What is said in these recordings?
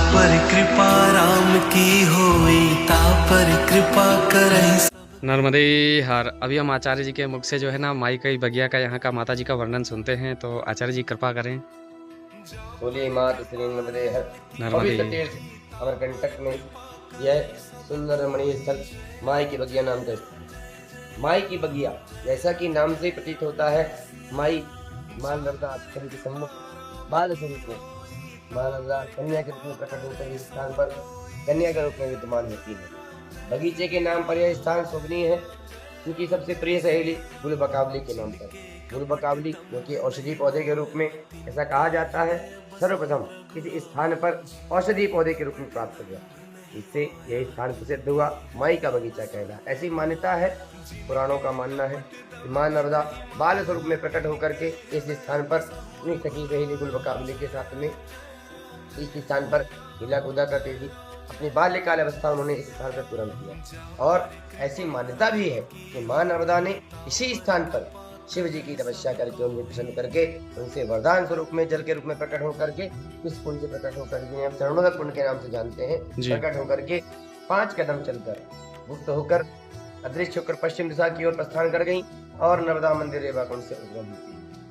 पर कृपा राम की होई, ता पर कृपा करहि। नर्मदे हर। अभी हम आचार्य जी के मुख से जो है ना माई कई बगिया का यहाँ का माता जी का वर्णन सुनते हैं, तो आचार्य जी कृपा करें। बोलिए मात श्री नर्मदे हर। नर्मदे। पवित्र तीर्थ अमरकंटक में यह सुंदर रमणीय स्थल माई की बगिया नाम का स्थल। माई की बगिया जैसा कि नाम से प्रतीत होता है, माई मां नर्मदा के सम्मुख बाल स्वरूप में मां नर्मदा कन्या के रूप में प्रकट होकर इस स्थान पर कन्या के रूप में विद्यमान होती है। बगीचे के नाम पर यह स्थान शोभनीय है क्योंकि सबसे प्रिय सहेली गुलबकावली के नाम पर। गुलबकावली जो कि औषधि पौधे के रूप में ऐसा कहा जाता है, सर्वप्रथम किसी स्थान पर औषधि पौधे के रूप में प्राप्त हुआ, इससे यह स्थान प्रसिद्ध हुआ, माई का बगीचा कहला। ऐसी मान्यता है, पुराणों का मानना है कि मां नर्मदा बाल स्वरूप में प्रकट होकर के इस स्थान पर अपनी सखी सहेली गुलबकावली के साथ में इस स्थान पर हिला कूदा करती थी। अपनी बाल्यकाल अवस्था उन्होंने इस स्थान पर पूर्ण किया और ऐसी मान्यता भी है कि मां नर्मदा ने इसी स्थान पर शिव जी की तपस्या करके उन्हें प्रसन्न करके उनसे वरदान स्वरूप में जल के रूप में प्रकट होकर के इस कुंड से प्रकट होकर के हम चरणोदक कुंड के नाम से जानते हैं, प्रकट होकर के 5 कदम चलकर गुप्त होकर अदृश्य होकर पश्चिम दिशा की ओर प्रस्थान कर गई और नर्मदा मंदिर रेवा कुंड से उद्गम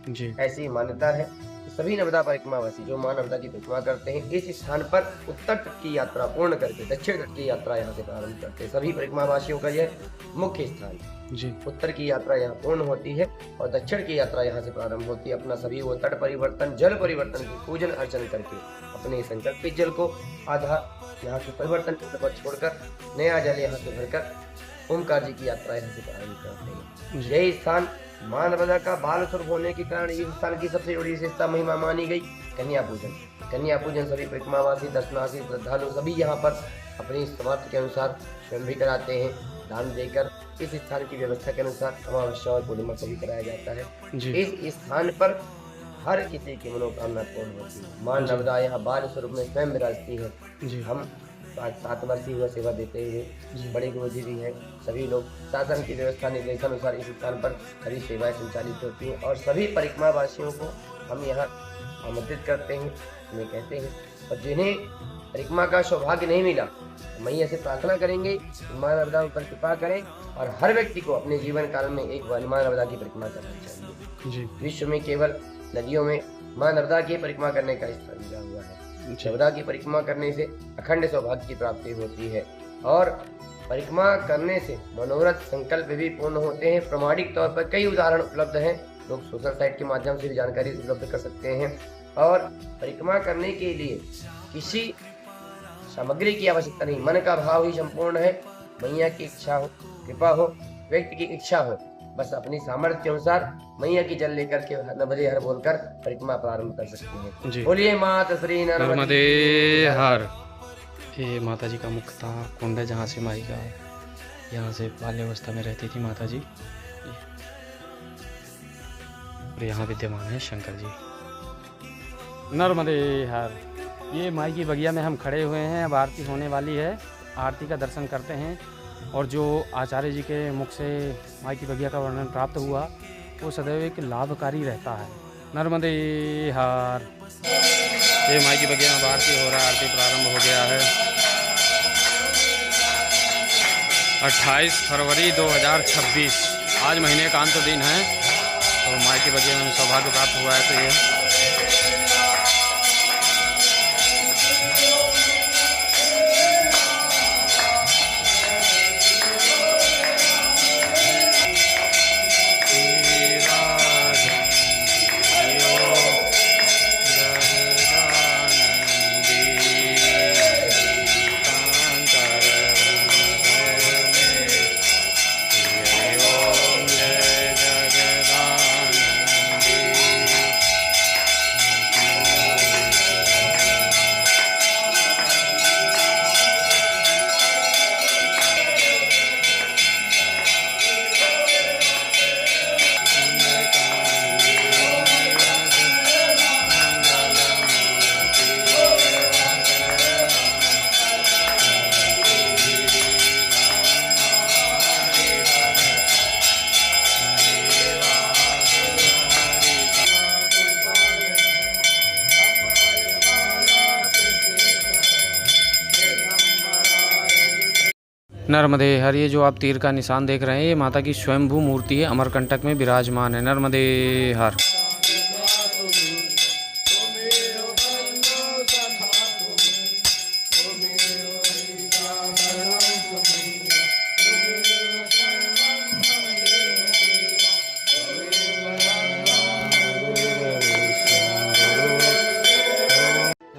हुई। ऐसी मान्यता है सभी नर्मदा परिक्रमावासी जो मां नर्मदा की परिक्रमा करते हैं इस स्थान पर उत्तर तट की यात्रा पूर्ण करके दक्षिण तट की यात्रा यहाँ से प्रारंभ करते हैं। सभी परिक्रमावासियों का यह मुख्य स्थान जी। उत्तर की यात्रा यहाँ पूर्ण होती है और दक्षिण की यात्रा यहाँ से प्रारंभ होती है। अपना सभी वो तट परिवर्तन जल परिवर्तन की पूजन अर्चन करके अपने संकल्पित जल को आधा यहाँ से परिवर्तन पर छोड़कर नया जल यहाँ से भरकर ओमकार जी की यात्रा यहाँ से प्रारंभ करते हैं। यही स्थान मां नर्मदा का बाल स्वरूप होने के कारण इस स्थान की सबसे बड़ी विशेषता महिमा मानी गई कन्या पूजन। कन्या पूजन सभी परिक्रमावासी दर्शनार्थी श्रद्धालु सभी यहाँ पर अपनी समर्थ के अनुसार स्वयं भी कराते हैं, दान देकर इस स्थान की व्यवस्था के अनुसार अमावस्या और पूर्णिमा को भी कराया जाता है। इस स्थान पर हर किसी की मनोकामना पूर्ण होती है। मां नर्मदा यहाँ बाल स्वरूप में स्वयं विराजती है। हम 7 वर्षीय हुआ सेवा देते हुए बड़े गुरुजी भी हैं, सभी लोग शासन की व्यवस्था निर्देशानुसार इस स्थान पर सभी सेवाएं संचालित होती हैं और सभी परिक्रमा वासियों को हम यहाँ आमंत्रित करते हैं, उन्हें कहते हैं। और जिन्हें परिक्रमा का सौभाग्य नहीं मिला मैया से प्रार्थना करेंगे मां नर्मदा पर कृपा करें और हर व्यक्ति को अपने जीवन काल में एक बार मां नर्मदा की परिक्रमा करनी चाहिए। विश्व में केवल नदियों में मां नर्मदा की परिक्रमा करने का स्थान मिला हुआ है। नर्मदा की परिक्रमा करने से अखंड सौभाग्य की प्राप्ति होती है और परिक्रमा करने से मनोरथ संकल्प भी पूर्ण होते हैं। प्रमाणिक तौर पर कई उदाहरण उपलब्ध हैं, लोग सोशल साइट के माध्यम से भी जानकारी उपलब्ध कर सकते हैं। और परिक्रमा करने के लिए किसी सामग्री की आवश्यकता नहीं, मन का भाव ही संपूर्ण है। मैया की इच्छा हो, कृपा हो, व्यक्ति की इच्छा हो, बस अपनी सामर्थ्य के अनुसार मैया की जल लेकर के नर्मदे हर बोलकर परिक्रमा प्रारंभ कर सकते हैं। बोलिए माता श्री नर्मदे हर। ये माता जी का मुख था, कुंड है जहाँ से माई का यहाँ से बाल्यावस्था में रहती थी माता जी, और यहाँ विद्यमान है शंकर जी। नर्मदे हर। ये माई की बगिया में हम खड़े हुए हैं, अब आरती होने वाली है, आरती का दर्शन करते हैं। और जो आचार्य जी के मुख से माई की बगिया का वर्णन प्राप्त हुआ वो सदैव एक लाभकारी रहता है। नर्मदे हर। ये माई की बगिया में आरती हो रहा है, आरती प्रारंभ हो गया है। 28 फरवरी 2026 आज महीने का अंत दिन है, तो माई की बगिया में सौभाग्य प्राप्त हुआ है। तो ये नर्मदे हर। ये जो आप तीर का निशान देख रहे हैं ये माता की स्वयंभू मूर्ति है, अमरकंटक में विराजमान है। नर्मदे हर।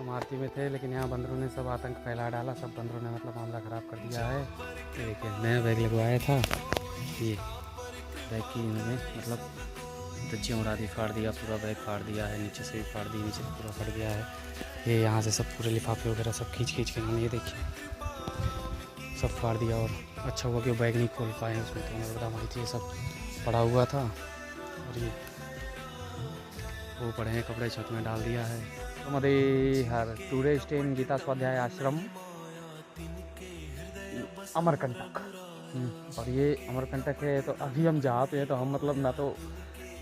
आरती में थे लेकिन यहाँ बंदरों ने सब आतंक फैला डाला, सब बंदरों ने मतलब मामला ख़राब कर दिया है। ये देखिए नया बैग लगवाया था, ये बैग की इन्होंने मतलब धज्जियाँ उड़ा दी, फाड़ दिया, पूरा बैग फाड़ दिया है, नीचे से भी फाड़ दी, नीचे से पूरा फट गया है। ये यहाँ से सब पूरे लिफाफे वगैरह सब खींच के इन्होंने ये देखिए सब फाड़ दिया। और अच्छा हुआ कि वो बैग नहीं खोल पाए, उसमें तो नर्मदा माई थी, ये सब पड़ा हुआ था। और ये वो पड़े हैं कपड़े छत में डाल दिया है। नर्मदे हर। टूरिस्ट इन गीता स्वाध्याय आश्रम अमरकंटक। और ये अमरकंटक है। तो अभी हम जहाँ पे हैं तो हम मतलब ना तो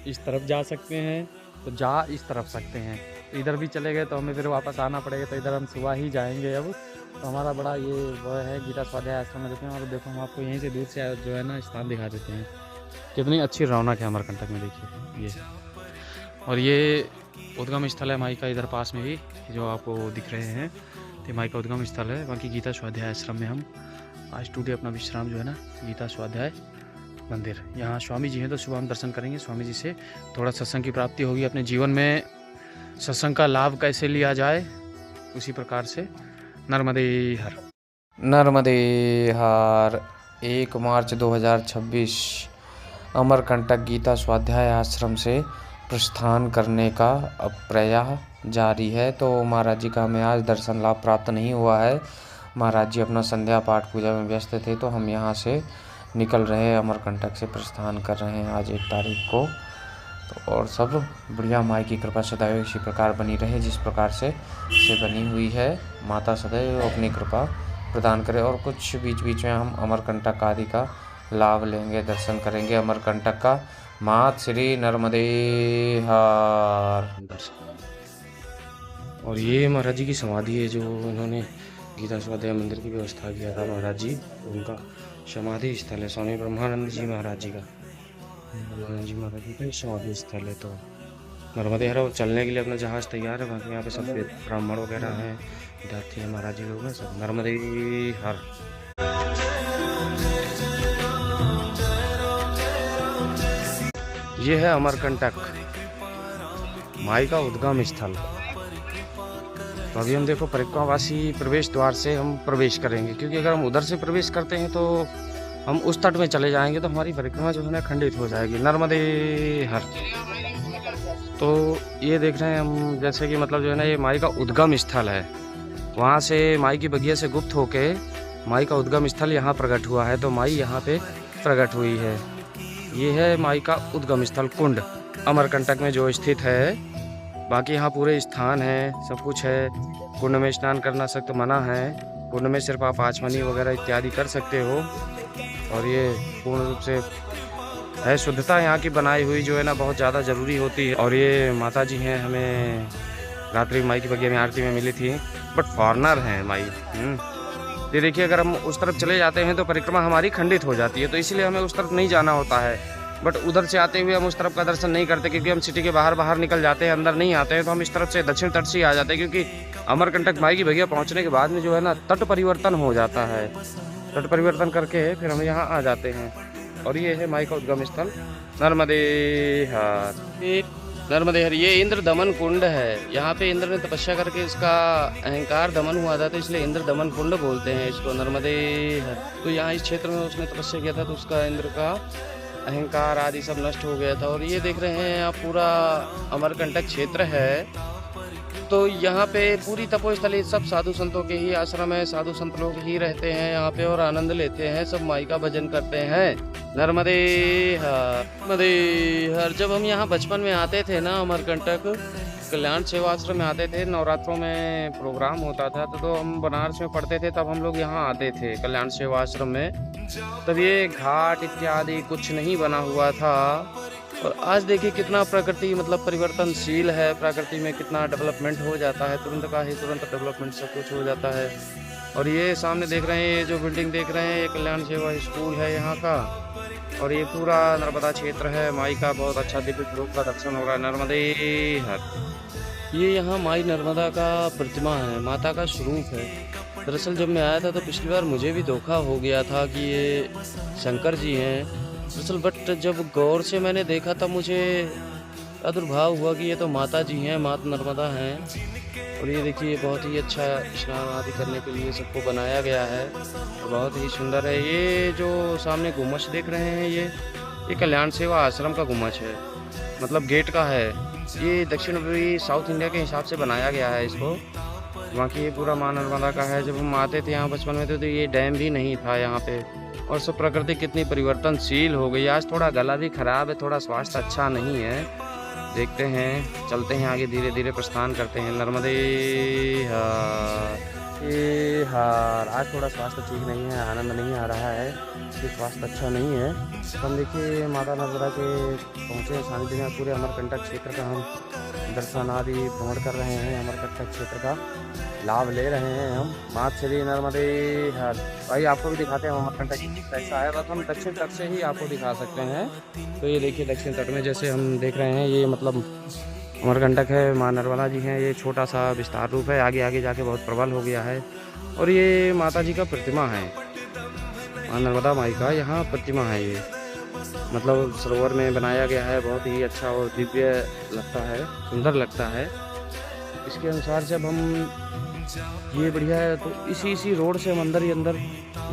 इस तरफ जा सकते हैं तो जा इस तरफ सकते हैं, तो इधर भी चले गए तो हमें फिर वापस आना पड़ेगा, तो इधर हम सुबह ही जाएंगे अब। तो हमारा बड़ा ये वो है गीता स्वाध्याय आश्रम में। देखें और देखो हम आपको यहीं से दूर से जो है ना स्थान दिखा देते हैं। कितनी अच्छी रौनक है अमरकंटक में, देखिए ये। और ये उद्गम स्थल है माई का, इधर पास में भी जो आपको दिख रहे हैं तो माई का उद्गम स्थल है। बाकी गीता स्वाध्याय आश्रम में हम आज टूटे अपना विश्राम जो है ना गीता स्वाध्याय मंदिर, यहाँ स्वामी जी हैं तो सुबह हम दर्शन करेंगे। स्वामी जी से थोड़ा सत्संग की प्राप्ति होगी, अपने जीवन में सत्संग का लाभ कैसे लिया जाए उसी प्रकार से। नर्मदे हर। नर्मदे हर। 1 मार्च 2026 अमरकंटक गीता स्वाध्याय आश्रम से प्रस्थान करने का अब प्रयास जारी है। तो महाराज जी का हमें आज दर्शन लाभ प्राप्त नहीं हुआ है। महाराज जी अपना संध्या पाठ पूजा में व्यस्त थे, तो हम यहाँ से निकल रहे हैं, अमरकंटक से प्रस्थान कर रहे हैं आज 1 तारीख को। तो और सब बढ़िया, माई की कृपा सदैव इसी प्रकार बनी रहे जिस प्रकार से बनी हुई है। माता सदैव अपनी कृपा प्रदान करे। और कुछ बीच बीच में हम अमरकंटक आदि का लाभ लेंगे, दर्शन करेंगे अमरकंटक का। मात श्री नर्मदे हर। और ये महाराज जी की समाधि है जो इन्होंने गीता स्वाध्याय मंदिर की व्यवस्था किया था महाराज जी, उनका समाधि स्थल है। स्वामी ब्रह्मानंद जी महाराज जी का, ब्रह्मानंद जी महाराज जी का समाधि स्थल है। तो नर्मदे हर। चलने के लिए अपना जहाज़ तैयार है। बाकी यहाँ पे सब ब्राह्मण वगैरह हैं, विद्यार्थी हैं, महाराज जी लोग हैं सब। नर्मदे हर। ये है अमरकंटक माई का उद्गम स्थल। तो अभी हम देखो परिक्रमावासी प्रवेश द्वार से हम प्रवेश करेंगे, क्योंकि अगर हम उधर से प्रवेश करते हैं तो हम उस तट में चले जाएंगे तो हमारी परिक्रमा जो है ना खंडित हो जाएगी। नर्मदे हर। तो ये देख रहे हैं हम जैसे कि मतलब जो है ना ये माई का उद्गम स्थल है। वहाँ से माई की बगिया से गुप्त होके माई का उद्गम स्थल यहाँ प्रकट हुआ है। तो माई यहाँ पे प्रकट हुई है। ये है माई का उद्गम स्थल कुंड अमरकंटक में जो स्थित है। बाकी यहाँ पूरे स्थान है, सब कुछ है। कुंड में स्नान करना सख्त मना है। कुंड में सिर्फ आप आचमनी वगैरह इत्यादि कर सकते हो। और ये पूर्ण रूप से है शुद्धता यहाँ की बनाई हुई जो है ना बहुत ज़्यादा ज़रूरी होती है। और ये माता जी हैं, हमें रात्रि माई की बगिया में आरती में मिली थी, बट फॉरनर हैं माई। ये देखिए अगर हम उस तरफ चले जाते हैं तो परिक्रमा हमारी खंडित हो जाती है, तो इसलिए हमें उस तरफ नहीं जाना होता है। बट उधर से आते हुए हम उस तरफ का दर्शन नहीं करते, क्योंकि हम सिटी के बाहर निकल जाते हैं, अंदर नहीं आते हैं। तो हम इस तरफ से दक्षिण तट से आ जाते हैं, क्योंकि अमरकंटक माई की बगिया पहुंचने के बाद में जो है ना तट परिवर्तन हो जाता है। तट परिवर्तन करके फिर हम यहाँ आ जाते हैं। और ये है माई का उद्गम स्थल नर्मदे हर। नर्मदे हर। ये इंद्र दमन कुंड है। यहाँ पे इंद्र ने तपस्या करके इसका अहंकार दमन हुआ था, तो इसलिए इंद्र दमन कुंड बोलते हैं इसको, नर्मदे हर। तो यहाँ इस क्षेत्र में उसने तपस्या किया था, तो उसका इंद्र का अहंकार आदि सब नष्ट हो गया था। और ये देख रहे हैं आप पूरा अमरकंटक क्षेत्र है। तो यहाँ पे पूरी तपोस्थली सब साधु संतों के ही आश्रम है, साधु संत लोग ही रहते हैं यहाँ पे और आनंद लेते हैं, सब माई का भजन करते हैं। नर्मदे हर। नर्मदे हर। जब हम यहाँ बचपन में आते थे ना अमरकंटक कल्याण सेवा आश्रम में आते थे, नवरात्रों में प्रोग्राम होता था तो हम बनारस में पढ़ते थे, तब हम लोग यहाँ आते थे कल्याण सेवा आश्रम में। तब ये घाट इत्यादि कुछ नहीं बना हुआ था। और आज देखिए कितना प्रकृति मतलब परिवर्तनशील है, प्रकृति में कितना डेवलपमेंट हो जाता है, तुरंत का ही तुरंत डेवलपमेंट सब कुछ हो जाता है। और ये सामने देख रहे हैं, ये जो बिल्डिंग देख रहे हैं, ये कल्याण सेवा स्कूल है यहाँ का। और ये पूरा नर्मदा क्षेत्र है। माई का बहुत अच्छा दिव्य स्वरूप का दर्शन हो रहा है। नर्मदे हर। ये यहाँ माई नर्मदा का प्रतिमा है, माता का स्वरूप है। दरअसल जब मैं आया था तो पिछली बार मुझे भी धोखा हो गया था कि ये शंकर जी हैं दरअसल, बट जब गौर से मैंने देखा तब मुझे प्रादुर्भाव हुआ कि ये तो माता जी हैं, माता नर्मदा हैं। और ये देखिए बहुत ही अच्छा स्नान आदि करने के लिए सबको बनाया गया है, तो बहुत ही सुंदर है। ये जो सामने गुम्बद देख रहे हैं, ये कल्याण सेवा आश्रम का गुम्बद है, मतलब गेट का है। ये दक्षिण पूर्वी साउथ इंडिया के हिसाब से बनाया गया है इसको। बाकी ये पूरा माँ नर्मदा का है। जब हम आते थे यहाँ बचपन में तो ये डैम भी नहीं था यहाँ पे। और सब प्रकृति कितनी परिवर्तनशील हो गई। आज थोड़ा गला भी खराब है, थोड़ा स्वास्थ्य अच्छा नहीं है। देखते हैं, चलते हैं आगे, धीरे धीरे प्रस्थान करते हैं। नर्मदे हार। आज थोड़ा स्वास्थ्य ठीक नहीं है, आनंद नहीं आ रहा है, कि स्वास्थ्य अच्छा नहीं है। तो हम देखिए माता नर्मदा के पहुँचे सानिध्य में। पूरे अमरकंटक क्षेत्र का हम दर्शन आदि भ्रमण कर रहे हैं। अमरकंटक क्षेत्र का लाभ ले रहे हैं हम। मात श्री नर्मदे हर। भाई आपको भी दिखाते हैं अमरकंटक कैसा है, बस हम दक्षिण तट से ही आपको दिखा सकते हैं। तो ये देखिए दक्षिण तट में जैसे हम देख रहे हैं, ये मतलब अमरकंटक है, माँ नर्मदा जी हैं। ये छोटा सा विस्तार रूप है, आगे आगे जाके बहुत प्रबल हो गया है। और ये माता जी का प्रतिमा है, माँ नर्मदा माई का यहाँ प्रतिमा है। ये मतलब सरोवर में बनाया गया है, बहुत ही अच्छा और दिव्य लगता है, सुंदर लगता है। इसके अनुसार जब हम ये बढ़िया है तो इसी रोड से हम अंदर ही अंदर,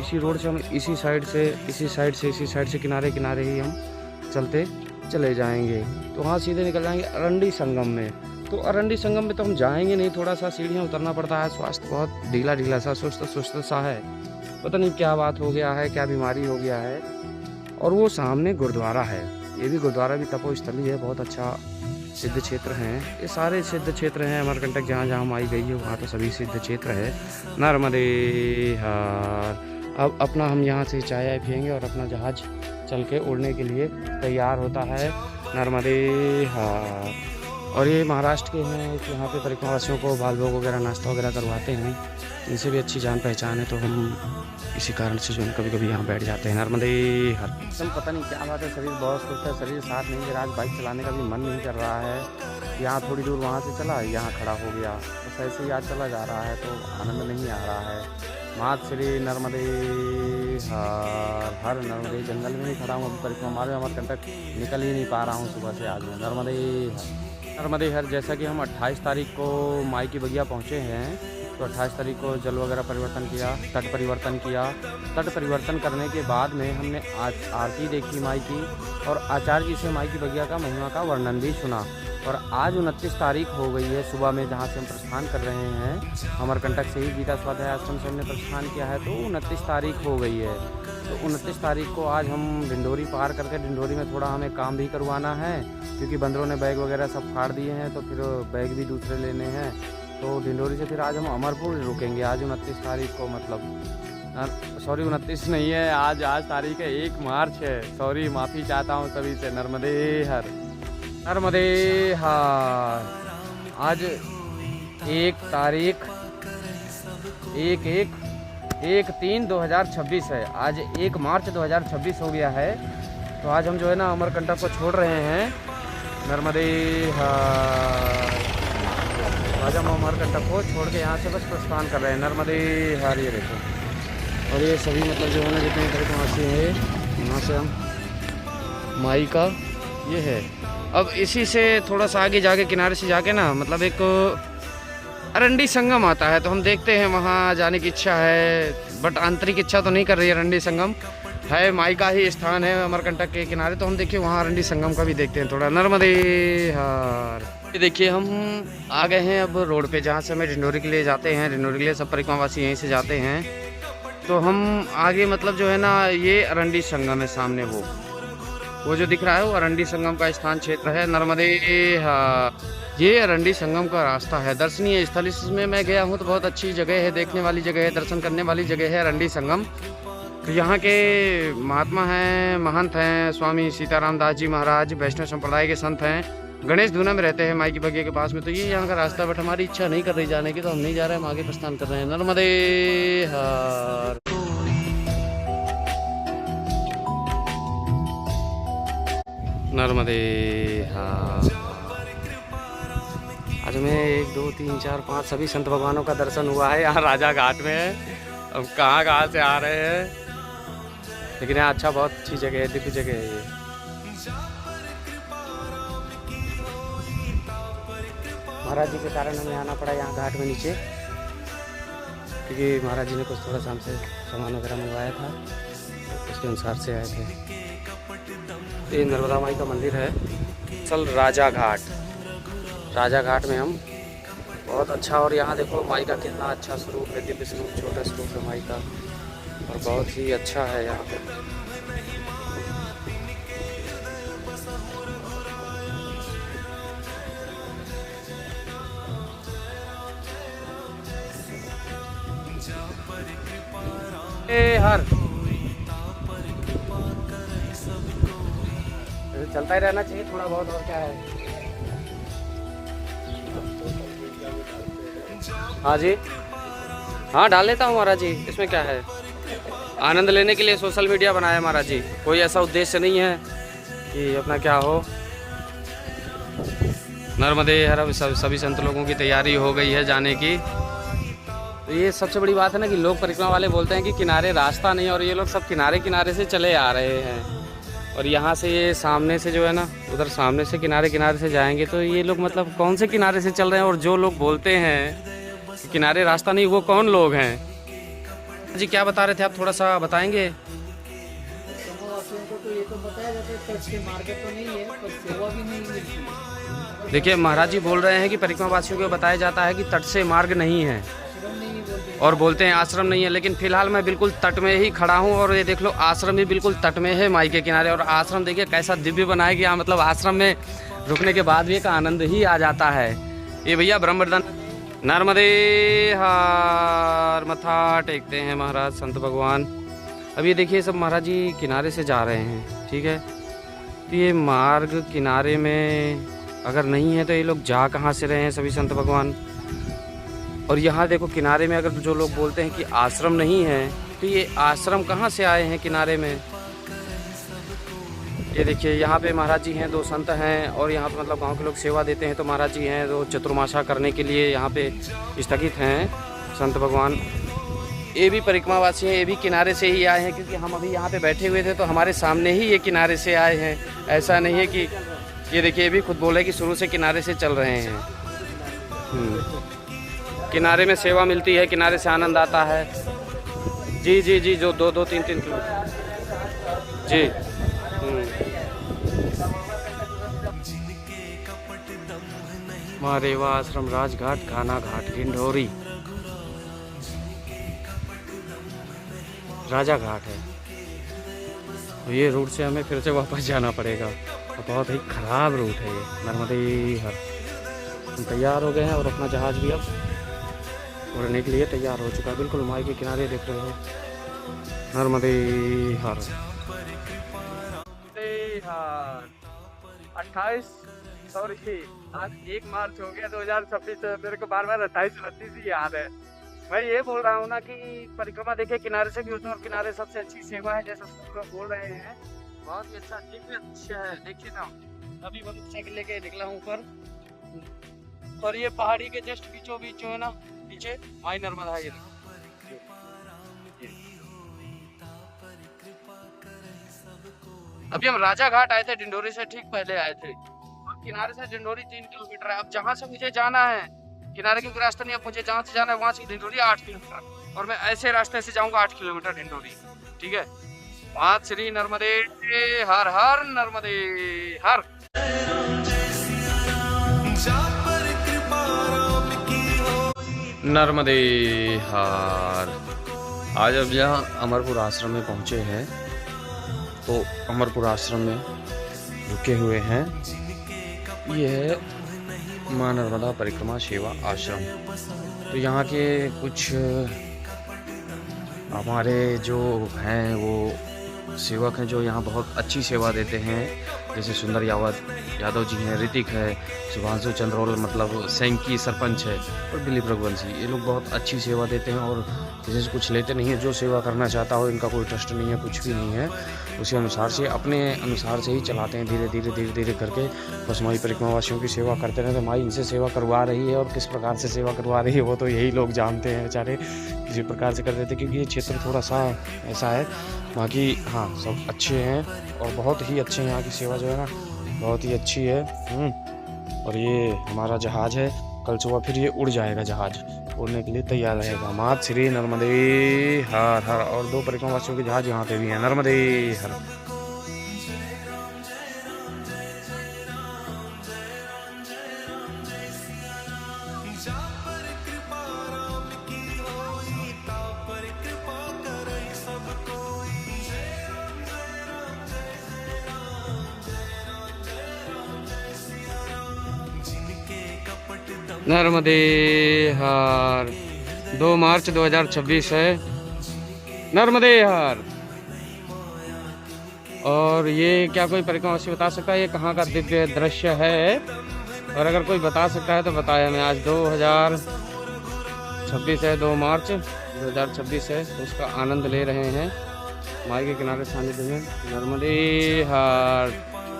इसी रोड से हम इसी साइड से किनारे किनारे ही हम चलते चले जाएंगे। तो वहाँ सीधे निकल जाएंगे अरंडी संगम में। तो अरंडी संगम में तो हम जाएंगे नहीं, थोड़ा सा सीढ़ियाँ उतरना पड़ता है। स्वास्थ्य बहुत ढीला सा, सुस्त सा है, पता नहीं क्या बात हो गया है, क्या बीमारी हो गया है। और वो सामने गुरुद्वारा है, ये भी गुरुद्वारा भी तपोस्थली है, बहुत अच्छा सिद्ध क्षेत्र हैं। ये सारे सिद्ध क्षेत्र हैं अमरकंटक, जहाँ जहाँ माई गई है वहाँ तो सभी सिद्ध क्षेत्र है। नर्मदे हर। अब अपना हम यहाँ से चाय पियेंगे और अपना जहाज चल के उड़ने के लिए तैयार होता है। नर्मदे हर। और ये महाराष्ट्र के हैं, यहाँ पे परिक्रमावासियों को बाल भोग वगैरह नाश्ता वगैरह करवाते हैं। इनसे भी अच्छी जान पहचान है, तो हम इसी कारण से जो है कभी कभी यहाँ बैठ जाते हैं। नर्मदे हर। एकदम पता नहीं क्या बात है, शरीर बहुत सुस्त है, शरीर साथ नहीं दे रहा। आज बाइक चलाने का भी मन नहीं कर रहा है। यहाँ थोड़ी दूर वहाँ से चला, यहाँ खड़ा हो गया, बस ऐसे ही आज चला जा रहा है, तो आनंद नहीं आ रहा है। मात श्री नर्मदे हर। नर्मदे जंगल में ही खड़ा हूँ, अभी परिक्रमा में अमरकंटक निकल ही नहीं पा रहा हूँ सुबह से आज में। नर्मदे हर। नर्मदे हर। जैसा कि हम 28 तारीख को माई की बगिया पहुँचे हैं, तो 28 तारीख को जल वगैरह परिवर्तन किया, तट परिवर्तन किया। तट परिवर्तन करने के बाद में हमने आरती देखी माई की, और आचार्य जी से माई की बगिया का महिमा का वर्णन भी सुना। और आज 29 तारीख हो गई है सुबह में, जहाँ से हम प्रस्थान कर रहे हैं अमरकंटक से ही गीता स्वाध्याय आश्रम से हमने प्रस्थान किया है, तो 29 तारीख हो गई है। तो 29 तारीख को आज हम डिंडोरी पार करके, डिंडोरी में थोड़ा हमें काम भी करवाना है, क्योंकि बंदरों ने बैग वगैरह सब फाड़ दिए हैं, तो फिर बैग भी दूसरे लेने हैं। तो डिंडोरी से फिर आज हम अमरपुर रुकेंगे। आज 29 तारीख को, मतलब सॉरी 29 नहीं है, आज तारीख है 1 मार्च है। सॉरी, माफ़ी चाहता हूँ सभी से। नर्मदे हर। नर्मदे हर। आज 1 तारीख 1/3/2026 है। आज 1 मार्च 2026 हो गया है। तो आज हम जो है ना अमरकंटक को छोड़ रहे हैं। नर्मदे हर। आज हम अमरकंटक को छोड़ के यहाँ से बस प्रस्थान कर रहे हैं। नर्मदे हर। ये देखो, और ये सभी मतलब जो है ना जितने परिक्रमावासी हैं, यहाँ से हम माई का ये है। अब इसी से थोड़ा सा आगे जाके किनारे से जाके ना मतलब एक अरंडी संगम आता है, तो हम देखते हैं, वहाँ जाने की इच्छा है, बट आंतरिक इच्छा तो नहीं कर रही है। अरंडी संगम है, माई का ही स्थान है अमरकंटक के किनारे, तो हम देखिए वहाँ अरंडी संगम का भी देखते हैं थोड़ा। नर्मदे हर। ये देखिए हम आ गए हैं अब रोड पे, जहाँ से हमें डिंडोरी के लिए जाते हैं। डिंडोरी के लिए सब परिक्रमावासी यहीं से जाते हैं। तो हम आगे मतलब जो है ना, ये अरंडी संगम है सामने, वो जो दिख रहा है वो अरंडी संगम का स्थान क्षेत्र है। नर्मदे हर। ये अरंडी संगम का रास्ता है, दर्शनीय स्थल। इसमें मैं गया हूँ तो बहुत अच्छी जगह है, देखने वाली जगह है, दर्शन करने वाली जगह है अरंडी संगम। तो यहाँ के महात्मा हैं, महंत हैं, स्वामी सीताराम दास जी महाराज, वैष्णव संप्रदाय के संत हैं। गणेश धूना में रहते हैं माई की बगिया के पास में। तो ये यहाँ का रास्ता, बट हमारी इच्छा नहीं कर रही जाने की, तो हम नहीं जा रहे हैं, हम आगे प्रस्थान कर रहे हैं। नर्मदे हर। नर्मदे हर। आज में 1 2 3 4 5 सभी संत भगवानों का दर्शन हुआ है। यहाँ राजा घाट में है, हम कहाँ से आ रहे हैं, लेकिन यहाँ अच्छा, बहुत अच्छी जगह है, दिव्य जगह है ये। महाराज जी के कारण हमें आना पड़ा यहाँ घाट में नीचे, क्योंकि महाराज जी ने कुछ थोड़ा सा हमसे सामान वगैरह मंगवाया था, उसके अनुसार से आए थे। ये नर्मदा माई का मंदिर है, चल राजा घाट। राजा घाट में हम बहुत अच्छा, और यहाँ देखो माई का कितना अच्छा स्वरूप है, दिव्य स्वरूप, छोटा स्वरूप है माई का, और बहुत ही अच्छा है यहाँ पे। हर चलता ही रहना चाहिए थोड़ा बहुत, और क्या है। हाँ जी, हाँ डाल लेता हूँ महाराज जी, इसमें क्या है। आनंद लेने के लिए सोशल मीडिया बनाया महाराज जी, कोई ऐसा उद्देश्य नहीं है कि अपना क्या हो। नर्मदे हर। सभी संत लोगों की तैयारी हो गई है जाने की। तो ये सबसे बड़ी बात है ना कि लोग परिक्रमा वाले बोलते हैं कि किनारे रास्ता नहीं, और ये लोग सब किनारे किनारे से चले आ रहे हैं। और यहाँ से ये सामने से जो है ना, उधर सामने से किनारे किनारे से जाएंगे, तो ये लोग मतलब कौन से किनारे से चल रहे हैं। और जो लोग बोलते हैं कि किनारे रास्ता नहीं, वो कौन लोग हैं जी? क्या बता रहे थे आप, थोड़ा सा बताएंगे? देखिए महाराज जी बोल रहे हैं कि परिक्रमा वासियों को बताया जाता है कि तट से मार्ग नहीं है, और बोलते हैं आश्रम नहीं है। लेकिन फिलहाल मैं बिल्कुल तट में ही खड़ा हूँ, और ये देख लो आश्रम भी बिल्कुल तट में है माई के किनारे। और आश्रम देखिए कैसा दिव्य बना है कि यहाँ मतलब आश्रम में रुकने के बाद भी एक आनंद ही आ जाता है। ये भैया ब्रह्मवर्धन नर्मदे हार, मथा टेकते हैं महाराज संत भगवान। अब ये देखिए सब महाराज जी किनारे से जा रहे हैं, ठीक है। तो ये मार्ग किनारे में अगर नहीं है तो ये लोग जा कहाँ से रहे हैं सभी संत भगवान। और यहाँ देखो किनारे में अगर जो लोग बोलते हैं कि आश्रम नहीं है, तो ये आश्रम कहाँ से आए हैं किनारे में। ये देखिए यहाँ पे महाराज जी हैं, 2 संत हैं, और यहाँ पे मतलब गांव के लोग सेवा देते हैं। तो महाराज जी हैं, 2 चतुर्मासा करने के लिए यहाँ पे स्थगित हैं संत भगवान। ये भी परिक्रमावासी हैं, ये भी किनारे से ही आए हैं, क्योंकि हम अभी यहाँ पे बैठे हुए थे तो हमारे सामने ही ये किनारे से आए हैं। ऐसा नहीं है कि ये देखिए, ये भी खुद बोले कि शुरू से किनारे से चल रहे हैं। किनारे में सेवा मिलती है, किनारे से आनंद आता है। जी जी जी, जो 2-2 3-3 किलो जी। महारेवा आश्रम राजघाट खाना घाट ढिंढोरी राजा घाट है। तो ये रूट से हमें फिर से वापस जाना पड़ेगा, तो बहुत ही खराब रूट है ये। नर्मदे हर। हम तैयार हो गए हैं, और अपना जहाज भी अब उड़ने के लिए तैयार हो चुका है। बिल्कुल माई के किनारे देख रहे हो। नर्मदे हर। 28 सॉरी आज 1 मार्च हो गया 2026। मेरे को बार 28-29 ही याद है। मैं ये बोल रहा हूँ ना कि परिक्रमा देखिए किनारे से भी होती है, और किनारे सबसे अच्छी सेवा है, जैसा सब लोग बोल रहे हैं। बहुत ही अच्छा दिव्य अच्छा है। देखिए ना, अभी मोटरसाइकिल लेके निकला हूँ ऊपर, और ये पहाड़ी के जस्ट बीचों बीच जो है ना, पीछे माई नर्मदा है। अभी हम राजा घाट आए थे, डिंडोरी से ठीक पहले आए थे। और किनारे से डिंडोरी 3 किलोमीटर है। अब जहाँ से मुझे जाना है किनारे के रास्ता नहीं, अब मुझे जहाँ से जाना है वहाँ से डिंडोरी 8 किलोमीटर, और मैं ऐसे रास्ते से जाऊँगा 8 किलोमीटर डिंडोरी, ठीक है। मात श्री नर्मदे हर हर, नर्मदे हर। नर्मदे हर। आज अब यहाँ अमरपुर आश्रम में पहुँचे हैं, तो अमरपुर आश्रम में रुके हुए हैं। ये है माँ नर्मदा परिक्रमा सेवा आश्रम। तो यहाँ के कुछ हमारे जो हैं वो सेवक हैं जो यहाँ बहुत अच्छी सेवा देते हैं, जैसे सुंदर यादव जी हैं, ऋतिक है, शुभांशु चंद्रोल मतलब सैंकी सरपंच है, और दिलीप रघुवंशी। ये लोग बहुत अच्छी सेवा देते हैं और किसी से कुछ लेते नहीं है। जो सेवा करना चाहता हो, इनका कोई ट्रस्ट नहीं है, कुछ भी नहीं है, उसी अनुसार से अपने अनुसार से ही चलाते हैं। धीरे धीरे करके बस माई परिक्रमा वासियों की सेवा करते रहते। माई इनसे सेवा करवा रही है और किस प्रकार से सेवा करवा रही है वो तो यही लोग जानते हैं बेचारे, किसी प्रकार से कर देते, क्योंकि ये क्षेत्र थोड़ा सा ऐसा है। बाकी हाँ सब अच्छे हैं और बहुत ही अच्छे हैं। यहाँ की सेवा जो है ना बहुत ही अच्छी है। और ये हमारा जहाज़ है, कल सुबह फिर ये उड़ जाएगा, जहाज़ उड़ने के लिए तैयार रहेगा। मात श्री नर्मदे हर हर। और 2 परिक्रमा वासियों के जहाज़ यहाँ पे भी हैं, नर्मदे हर। नर्मदे हर। 2 मार्च 2026 है, नर्मदे हर। और ये क्या कोई परिक्रमा से बता सकता है ये कहाँ का दिव्य दृश्य है? और अगर कोई बता सकता है तो बताया। मैं आज 2026 है, 2 मार्च 2026 है, तो उसका आनंद ले रहे हैं माई के किनारे सानिध्य में, नर्मदे हर।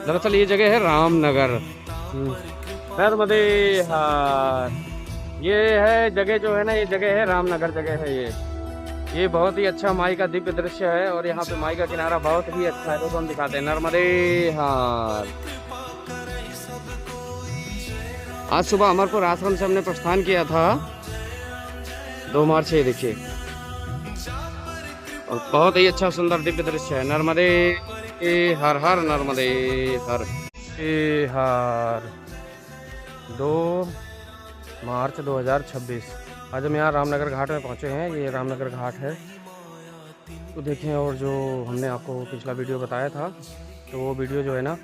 दरअसल ये जगह है रामनगर, नर्मदे हर। ये है जगह जो है ना, ये जगह है रामनगर जगह है ये बहुत ही अच्छा माई का दिव्य दृश्य है। और यहाँ पे माई का किनारा बहुत ही अच्छा है, तो हम दिखाते हैं, नर्मदे हर। आज सुबह अमरपुर आश्रम से हमने प्रस्थान किया था, 2 मार्च है, देखिए। और बहुत ही अच्छा सुंदर दिव्य दृश्य है, नर्मदे हर हर, नर्मदे हर हर। 2 मार्च 2026। आज हम यहाँ रामनगर घाट में पहुँचे हैं, ये रामनगर घाट है, तो देखें। और जो हमने आपको पिछला वीडियो बताया था, तो वो वीडियो जो है ना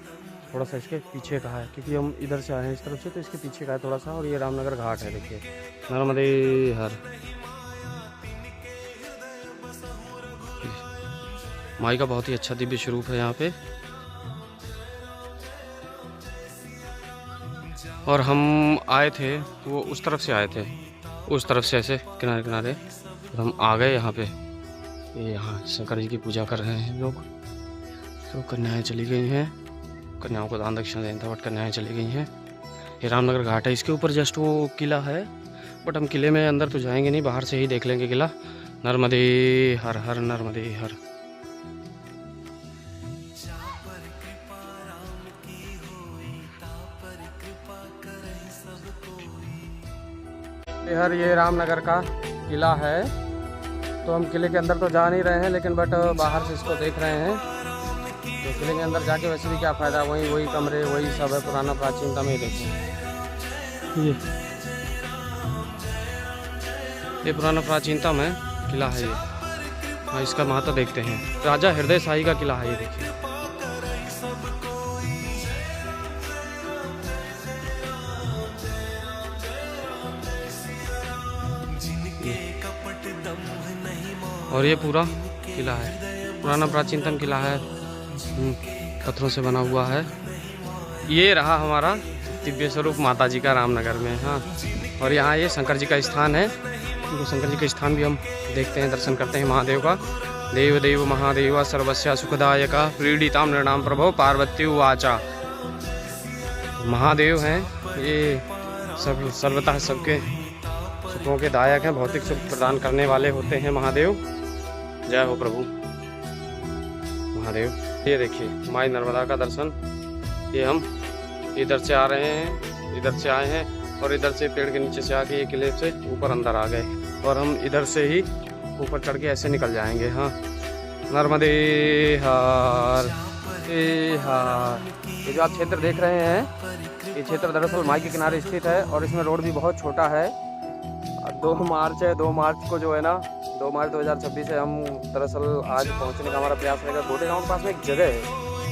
थोड़ा सा इसके पीछे का है, क्योंकि हम इधर से आए हैं इस तरफ से, तो इसके पीछे का है थोड़ा सा। और ये रामनगर घाट है, देखिए, नर्मदे हर। माई का बहुत ही अच्छा दिव्य स्वरूप है यहाँ पे। और हम आए थे वो उस तरफ से आए थे, उस तरफ से ऐसे किनारे किनारे, और हम आ गए यहाँ पे। ये यहाँ शंकर जी की पूजा कर रहे हैं लोग, तो कन्याएं चली गई हैं, कन्याओं को दान दक्षिणा देना था, बट कन्याएं चली गई हैं। ये रामनगर घाट है, इसके ऊपर जस्ट वो किला है, बट हम किले में अंदर तो जाएंगे नहीं, बाहर से ही देख लेंगे किला। नर्मदे हर हर, नर्मदे हर। हर ये रामनगर का किला है, तो हम किले के अंदर तो जा नहीं रहे हैं, लेकिन बट बाहर से इसको देख रहे हैं। तो किले के अंदर जाके वैसे भी क्या फ़ायदा, वही कमरे वही सब है, पुराना प्राचीनतम। ये देखो, ये पुराना प्राचीनतम है, किला है ये। हाँ, इसका महत्व देखते हैं। राजा हृदय शाही का किला है ये, देखिए। और ये पूरा किला है, पुराना प्राचीनतम किला है, पत्थरों से बना हुआ है। ये रहा हमारा दिव्य स्वरूप माता जी का रामनगर में। हाँ, और यहाँ ये शंकर जी का स्थान है, तो शंकर जी का स्थान भी हम देखते हैं, दर्शन करते हैं महादेव का। देव देव महादेव सर्वस्या सुखदायका प्रीडिताम नृणाम प्रभो पार्वती वाचा। महादेव हैं ये, सब सर्वतः सबके सुखों के दायक हैं, भौतिक सुख प्रदान करने वाले होते हैं महादेव। जय हो प्रभु महादेव। ये देखिए माई नर्मदा का दर्शन। ये हम इधर से आ रहे हैं, इधर से आए हैं, और इधर से पेड़ के नीचे से आके ये किले से ऊपर अंदर आ गए, और हम इधर से ही ऊपर चढ़ के ऐसे निकल जाएंगे। हाँ, नर्मदे हर हार। ये जो आप क्षेत्र देख रहे हैं, ये क्षेत्र दरअसल माई के किनारे स्थित है, और इसमें रोड भी बहुत छोटा है। 2 मार्च है, 2 मार्च को जो है ना, 2 मार्च 2026 है, हम दरअसल आज पहुंचने का हमारा प्रयास रहेगा। गोटे गाँव के पास में एक जगह है,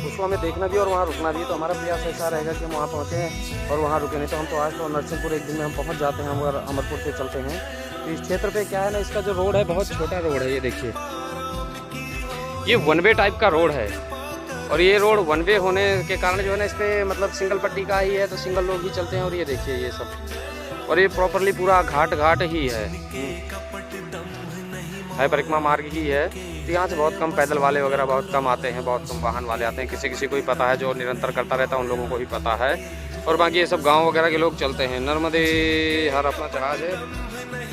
उसको हमें देखना भी और वहाँ रुकना भी, तो हमारा प्रयास ऐसा रहेगा कि हम वहाँ पहुँचें और वहाँ रुके। नहीं तो हम तो आज तो नरसिंहपुर एक दिन में हम पहुँच जाते हैं, हम अगर अमरपुर से चलते हैं। तो इस क्षेत्र पे क्या है ना, इसका जो रोड है बहुत छोटा रोड है। ये देखिए, ये वन वे टाइप का रोड है और ये रोड वन वे होने के कारण जो है ना इस पर मतलब सिंगल पट्टी का ही है, तो सिंगल लोग ही चलते हैं। और ये देखिए ये सब, और ये प्रॉपरली पूरा घाट ही है, परिक्रमा मार्ग ही है। तो यहाँ से बहुत कम पैदल वाले वगैरह बहुत कम आते हैं, बहुत कम वाहन वाले आते हैं। किसी को ही पता है, जो निरंतर करता रहता है उन लोगों को ही पता है। और बाकी ये सब गांव वगैरह के लोग चलते हैं। नर्मदे हर अपना जहाज है,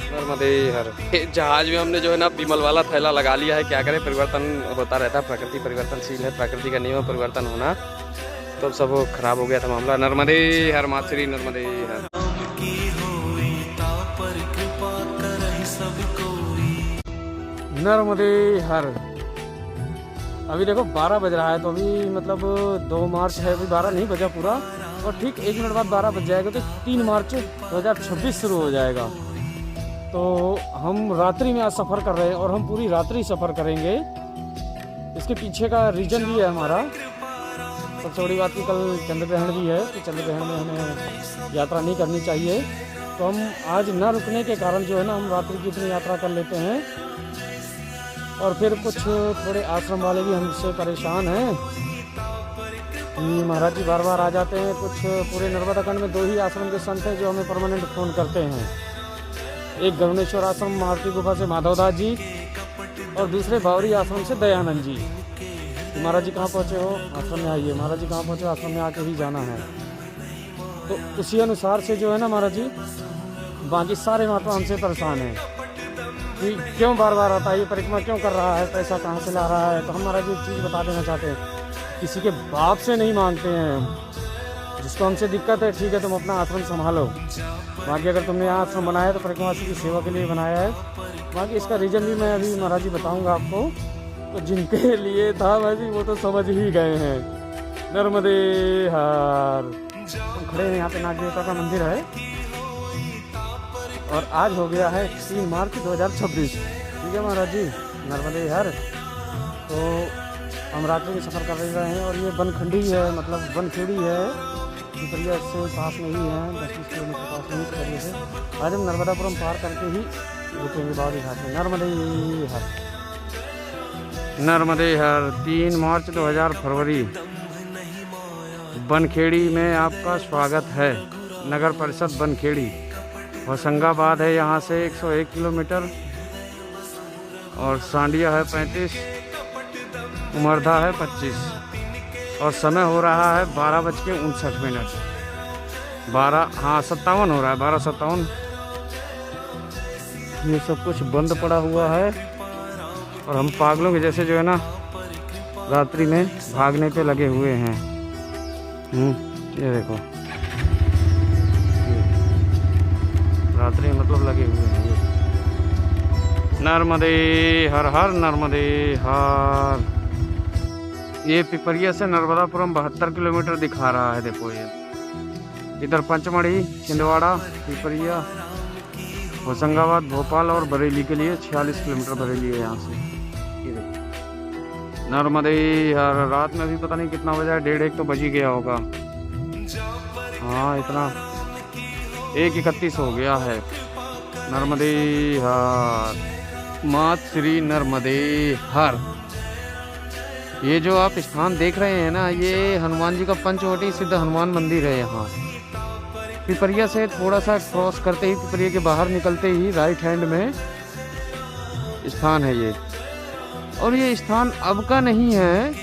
नर्मदे हर। जहाज में हमने जो है ना विमल वाला थैला लगा लिया है। क्या करें, परिवर्तन होता रहता है, प्रकृति परिवर्तनशील है, प्रकृति का नियम परिवर्तन होना, तो सब खराब हो गया था मामला। नर्मदे हर मातश्री, नर्मदे हर। नर्मदे हर। अभी देखो 12 बज रहा है, तो अभी मतलब 2 मार्च है, अभी 12 नहीं बजा पूरा, और ठीक 1 मिनट बाद 12 बज जाएगा, तो 3 मार्च 2026 शुरू हो जाएगा। तो हम रात्रि में आज सफ़र कर रहे हैं और हम पूरी रात्रि सफ़र करेंगे। इसके पीछे का रीज़न भी है हमारा। सबसे बड़ी बात कि कल चंद्र ग्रहण भी है, तो चंद्र ग्रहण में हमें यात्रा नहीं करनी चाहिए। तो हम आज न रुकने के कारण जो है ना, हम रात्रि की इतनी यात्रा कर लेते हैं। और फिर कुछ थोड़े आश्रम वाले भी हमसे परेशान हैं कि महाराज जी बार बार आ जाते हैं। कुछ पूरे नर्मदा खंड में 2 ही आश्रम के संत हैं जो हमें परमानेंट फ़ोन करते हैं। एक गरुणेश्वर आश्रम महारती गुफा से माधवदास जी, और दूसरे बावरी आश्रम से दयानंद जी। तो महाराज जी कहाँ पहुँचे हो, आश्रम में आइए। महाराज जी कहाँ पहुँचे, आश्रम में आके ही जाना है। तो उसी अनुसार से जो है ना महाराज जी, बाकी सारे महात्मा हमसे परेशान हैं कि क्यों बार बार आता है, ये परिक्रमा क्यों कर रहा है, पैसा कहाँ से ला रहा है। तो हम महाराज जी एक चीज़ बता देना चाहते हैं, किसी के बाप से नहीं मांगते हैं। जिसको हमसे दिक्कत है, ठीक है तुम अपना आश्रम संभालो, बाकी अगर तुमने यहाँ आश्रम बनाया तो परिक्रमावासी की सेवा के लिए बनाया है। बाकी इसका रीज़न भी मैं अभी महाराज जी बताऊँगा आपको। तो जिनके लिए था भाई वो तो समझ ही गए हैं। नर्मदे हर। हम खड़े हैं यहाँ पे, नाग देवता का मंदिर है, और आज हो गया है 3 मार्च 2026। ठीक है महाराज जी, नर्मदे हर। तो हम रात्रि में सफ़र कर रहे हैं, और ये बनखंडी है, मतलब बनखेड़ी है, पिपरिया से पास में ही है, 10-20 किलोमीटर पास में ही पिपरिया से। आज हम नर्मदापुरम पार करके ही रुकेंगे बावरी घाट में। नर्मदे हर, नर्मदे हर। 3 मार्च 2000 फरवरी, बनखेड़ी में आपका स्वागत है। नगर परिषद बनखेड़ी, होशंगाबाद है यहाँ से 101 किलोमीटर, और सांडिया है 35, उमरधा है 25, और समय हो रहा है 12:59। 57 हो रहा है, 12:57। ये सब कुछ बंद पड़ा हुआ है, और हम पागलों के जैसे जो है ना रात्रि में भागने पे लगे हुए हैं। ये देखो, रात्रि में मतलब लगे हुए हैं। नर्मदे हर हर, नर्मदे हर। ये पिपरिया से नर्मदापुरम 72 किलोमीटर दिखा रहा है। देखो ये इधर पंचमढ़ी, छिंदवाड़ा, पिपरिया, होशंगाबाद, भोपाल और बरेली के लिए 46 किलोमीटर बरेली है यहाँ से। नर्मदे हर। रात में अभी पता नहीं कितना बजा है, 1:30 तो बज ही गया होगा। हाँ इतना, 1:31 हो गया है। नर्मदे हर, मात श्री नर्मदे हर। ये जो आप स्थान देख रहे हैं ना, ये हनुमान जी का पंचवटी सिद्ध हनुमान मंदिर है। यहाँ पिपरिया से थोड़ा सा क्रॉस करते ही, पिपरिया के बाहर निकलते ही राइट हैंड में स्थान है ये। और ये स्थान अब का नहीं है,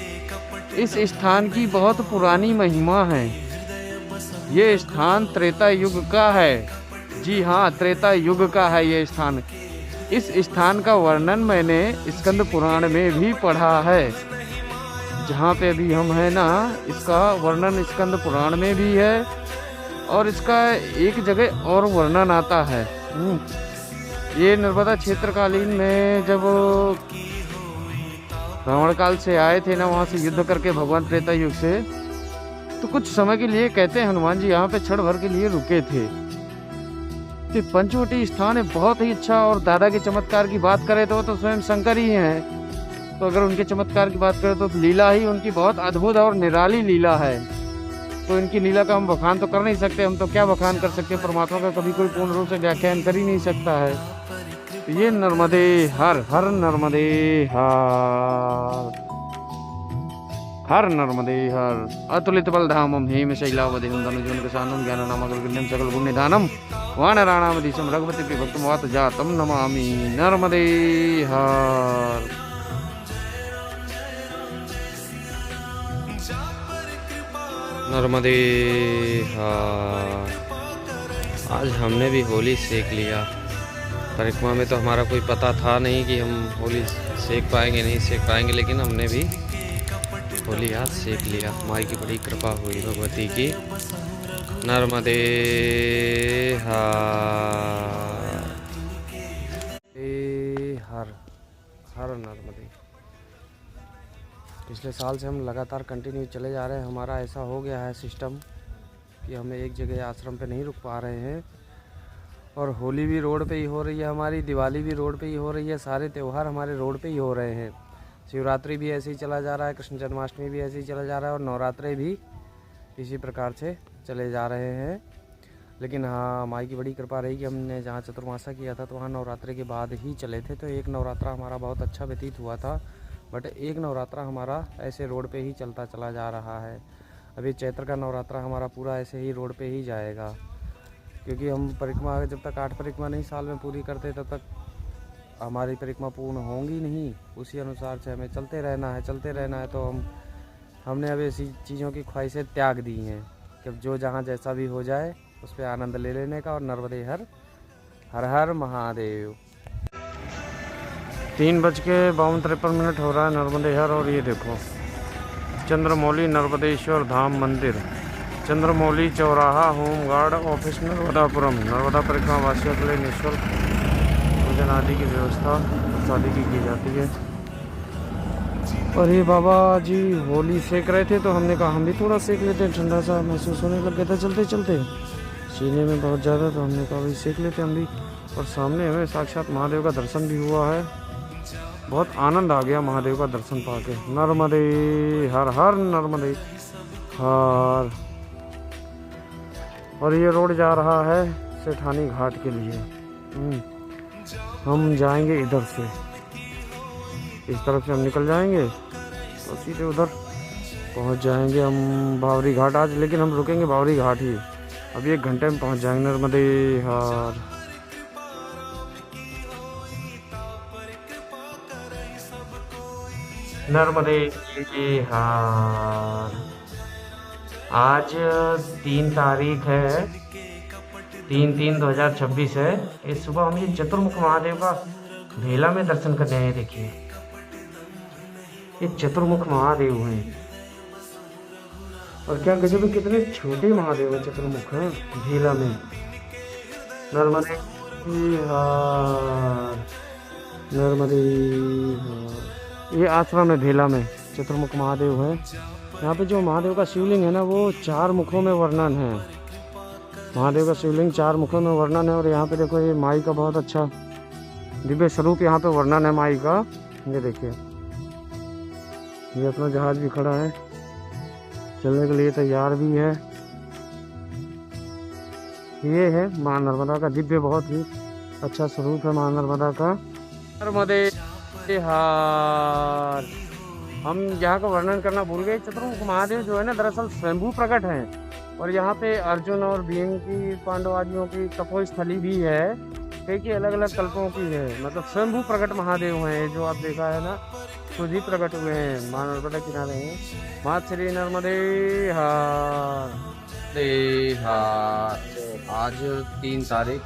इस स्थान की बहुत पुरानी महिमा है। ये स्थान त्रेता युग का है। जी हाँ, त्रेता युग का है ये स्थान। इस स्थान का वर्णन मैंने स्कंद पुराण में भी पढ़ा है। जहाँ पे अभी हम हैं ना, इसका वर्णन स्कंद पुराण में भी है, और इसका एक जगह और वर्णन आता है। ये नर्मदा क्षेत्रकालीन में जब रावण काल से आए थे ना, वहाँ से युद्ध करके भगवान त्रेता युग से, तो कुछ समय के लिए कहते हैं हनुमान जी यहाँ पे क्षण भर के लिए रुके थे। तो पंचवटी स्थान है बहुत ही अच्छा। और दादा के चमत्कार की बात करें तो स्वयं शंकर ही हैं। तो अगर उनके चमत्कार की बात करें तो लीला ही उनकी बहुत अद्भुत और निराली लीला है। तो इनकी लीला का हम बखान तो कर नहीं सकते। हम तो क्या बखान कर सकते हैं, परमात्मा का कभी कोई पूर्ण रूप से व्याख्यान कर ही नहीं सकता है। ये नर्मदे हर हर नर्मदे हर हर नर्मदे हर अतुलित बलधामम हेम शैलावदेहम धनुजन किसानम ज्ञाननामग्रगण्यम सकल पुण्यदानम वानराणामधीशम रघुपति भक्तमवात जातम नमामि नर्मदे हर। नर्मदे हर। आज हमने भी होली सेक लिया। परिक्रमा में तो हमारा कोई पता था नहीं कि हम होली सेक पाएंगे नहीं सेक पाएंगे, लेकिन हमने भी होली आज सेक लिया। माई की बड़ी कृपा हुई भगवती की। नर्मदे हर हर हर नर्मदे। पिछले साल से हम लगातार कंटिन्यू चले जा रहे हैं। हमारा ऐसा हो गया है सिस्टम कि हमें एक जगह आश्रम पे नहीं रुक पा रहे हैं, और होली भी रोड पे ही हो रही है हमारी, दिवाली भी रोड पे ही हो रही है, सारे त्यौहार हमारे रोड पे ही हो रहे हैं। शिवरात्रि भी ऐसे ही चला जा रहा है, कृष्ण जन्माष्टमी भी ऐसे ही चला जा रहा है, और नवरात्रे भी इसी प्रकार से चले जा रहे हैं। लेकिन हाँ, माई की बड़ी कृपा रही कि हमने जहाँ चतुर्मासा किया था तो वहाँ नवरात्रे के बाद ही चले थे, तो एक नवरात्रा हमारा बहुत अच्छा व्यतीत हुआ था। बट एक नवरात्रा हमारा ऐसे रोड पे ही चलता चला जा रहा है। अभी चैत्र का नवरात्रा हमारा पूरा ऐसे ही रोड पे ही जाएगा, क्योंकि हम परिक्रमा जब तक 8 परिक्रमा नहीं साल में पूरी करते तब तक हमारी परिक्रमा पूर्ण होंगी नहीं। उसी अनुसार से हमें चलते रहना है। तो हमने अब ऐसी चीज़ों की ख्वाहिशें त्याग दी हैं कि जो जहाँ जैसा भी हो जाए उस पर आनंद ले लेने का। और नर्मदे हर हर हर महादेव। 3:52 हो रहा है नर्मदे हर। और ये देखो चंद्रमौली नर्मदेश्वर धाम मंदिर, चंद्रमौली चौराहा, होमगार्ड ऑफिस नर्मदापुरम। नर्मदा परिक्रमा वासियों के लिए निःशुल्क भोजन आदि की व्यवस्था शादी की जाती है। और ये बाबा जी होली सेक रहे थे, तो हमने कहा हम भी थोड़ा सेक लेते हैं। ठंडा सा महसूस होने लग गया था चलते चलते, सीने में बहुत ज़्यादा, तो हमने कहा भाई सेक लेते हम भी। और सामने हमें साक्षात महादेव का दर्शन भी हुआ है। बहुत आनंद आ गया महादेव का दर्शन पाके। नर्मदे हर हर नर्मदे हर। और ये रोड जा रहा है सेठानी घाट के लिए। हम जाएंगे इधर से, इस तरफ से हम निकल जाएंगे तो सीधे उधर पहुंच जाएंगे हम बावरी घाट आज। लेकिन हम रुकेंगे बावरी घाट ही, अभी 1 घंटे में पहुंच जाएंगे नर्मदे हर। नर्मदे हर। आज 3 तारीख है, 3/3/2026 है। इस सुबह हम ये चतुर्मुख महादेव का भेला में दर्शन करने आए। देखिए ये चतुर्मुख महादेव हैं, और क्या गजब, कितने छोटे महादेव हैं चतुर्मुख हैं भेला में। नर्मदे हर नर्मदे हर। ये आश्रम है भेला में, चतुर्मुख महादेव है। यहाँ पे जो महादेव का शिवलिंग है ना, वो 4 मुखों में वर्णन है। महादेव का शिवलिंग 4 मुखों में वर्णन है। और यहाँ पे देखो ये माई का बहुत अच्छा दिव्य स्वरूप यहाँ पे वर्णन है माई का। ये देखिए ये अपना जहाज भी खड़ा है, चलने के लिए तैयार भी है। ये है माँ नर्मदा का दिव्य, बहुत ही अच्छा स्वरूप है माँ नर्मदा का। नर्मदे हर। हम यहाँ का वर्णन करना भूल गए। चतुर्मुख महादेव जो है ना, दरअसल स्वयंभू प्रकट हैं। और यहाँ पे अर्जुन और भीम की, पांडव आदियों की तपोस्थली भी है, कई अलग अलग कल्पों की है। मतलब स्वयंभू प्रकट महादेव हैं, जो आप देखा है ना, खुद ही प्रकट हुए हैं, माँ नर्मदा किनारे हैं। माँ श्री नर्मदे हर। आज 3 तारीख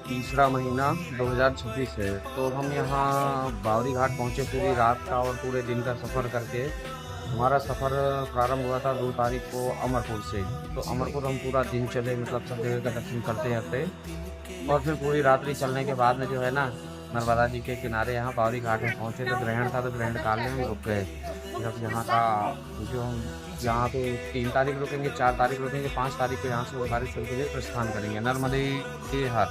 3रा महीना 2026 है। तो हम यहाँ बावरी घाट पहुँचे पूरी रात का और पूरे दिन का सफ़र करके। हमारा सफ़र प्रारंभ हुआ था 2 तारीख को अमरपुर से। तो अमरपुर हम पूरा दिन चले, मतलब सब जगह का दर्शन करते। और फिर पूरी रात्रि चलने के बाद में जो है ना, नर्मदा जी के किनारे यहाँ बावरी घाट में पहुँचे। तो ग्रहण था, तो ग्रहण काल में हम रुक गए। जब यहाँ का जो हम यहाँ पे 3 तारीख रुकेंगे, 4 तारीख रुकेंगे, 5 तारीख को यहाँ से बारिश के लिए प्रस्थान करेंगे। नर्मदे हर।